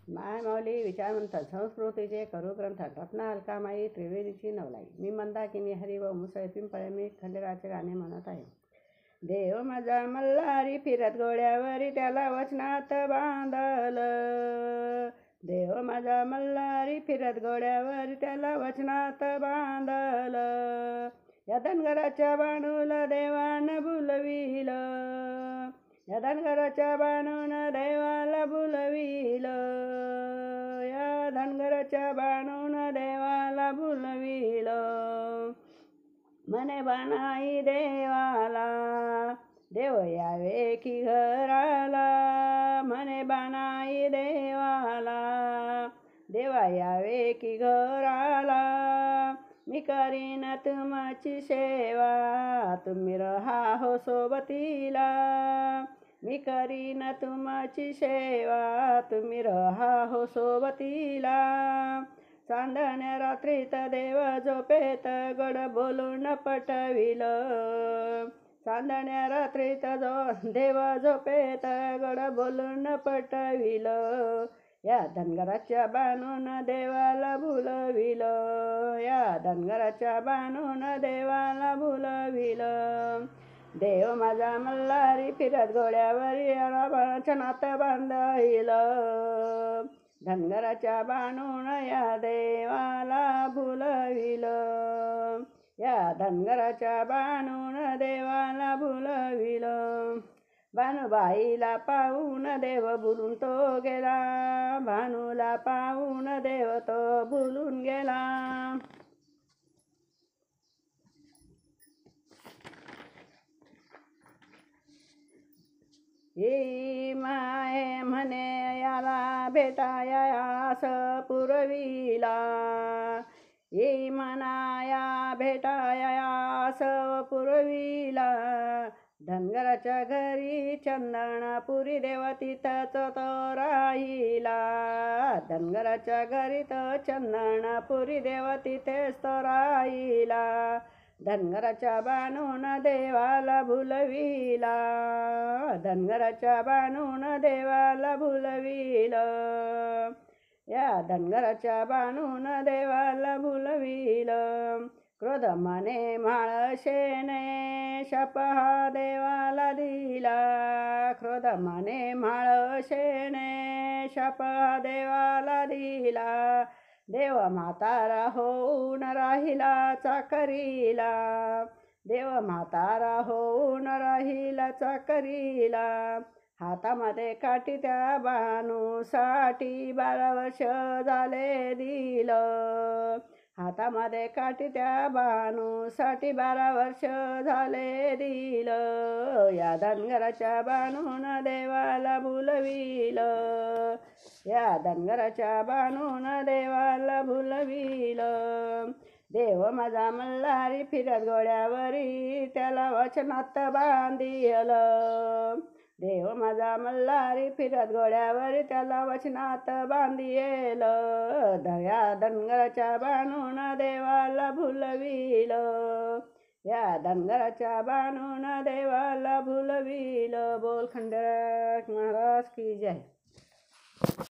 माय माऊली विचारवंत संस्कृतीचे करुग्रंथ रत्ना अलकामाई त्रिवेदीची नवलाई. मी मंदाकिनी हरी व मुसळे पिंपळे मी खंडेराचे गाणे म्हणत आहे. देव माझा मल्हारी फिरत घोड्यावरी त्याला वचनात बांधल. देव माझा मल्हारी फिरत घोड्यावरी त्याला वचनात बांधल. या धनगराच्या बाणूल देवान बुलविल. या धनगराच्या बाणून देवाला बुलविल. या धनगराच्या बाणून देवाला बुलविल. मने बाणाई देवाला देव यावे की घराला. मने बाणाई देवाला देवा यावे की घराला. मी करीन तुमची सेवा तुम्ही रहा हो सोबतीला. मी करीन तुमची सेवा तुम्ही रहा हो सोबतीला. चांदण्या रात्रीत देव झोपेत गड बोलून पटविल. चांदण्या रात्रीत देव झोपेत गड बोलून पटविल. या धनगराच्या बाणून देवाला भुलविल. या धनगराच्या बाणून देवाला भुलविल. देव माझा मल्हारी फिरत घोड्यावरी वचनात बांधील. धनगराच्या बाणून या देवाला भुलविल. या धनगराच्या बाणून देवाला भुलविल. भानुबाईला पाहून देव भुलून तो गेला. भानूला पाहून देव तो भुलून गेला. येई माये म्हणे याला भेटायास पुरविला. येई मनाया भेटायास पुरविला. धनगराच्या घरी चंदनापुरी देव तिथंच तो राहिला. धनगराच्या घरी तो चंदनापुरी देव तिथेच तो राहिला. धनगराच्या बाणून देवाला भुलविला. धनगराच्या बाणून देवाला भुलविल. या धनगराच्या बाणून देवाला भुलविल. क्रोध मने म्हाळशेने शाप हा देवाला दिला. क्रोध मने म्हाळशेने शाप हा देवाला दिला. देव म्हातारा होऊन राहिला चाकरीला. देव म्हातारा होऊन राहिला चाकरीला. हातामध्ये काठी त्या बाणूसाठी 12 वर्ष झाले दिल. हातामध्ये काठी त्या बाणूसाठी 12 वर्ष झाले दिल. या धनगराच्या बाणून देवाला भुलविल. या धनगराच्या बाणून देवाला भुलविल. देव माझा मल्हारी फिरत घोड्यावरी त्याला वचनात बांधील. देव माझा मल्हारी फिरत घोड्यावरी त्याला वचनात बांधील. या धनगराच्या बाणून देवाला भुलविल. या धनगराच्या बाणून देवाला भुलविल. बोल खंडेराय महाराज की जय.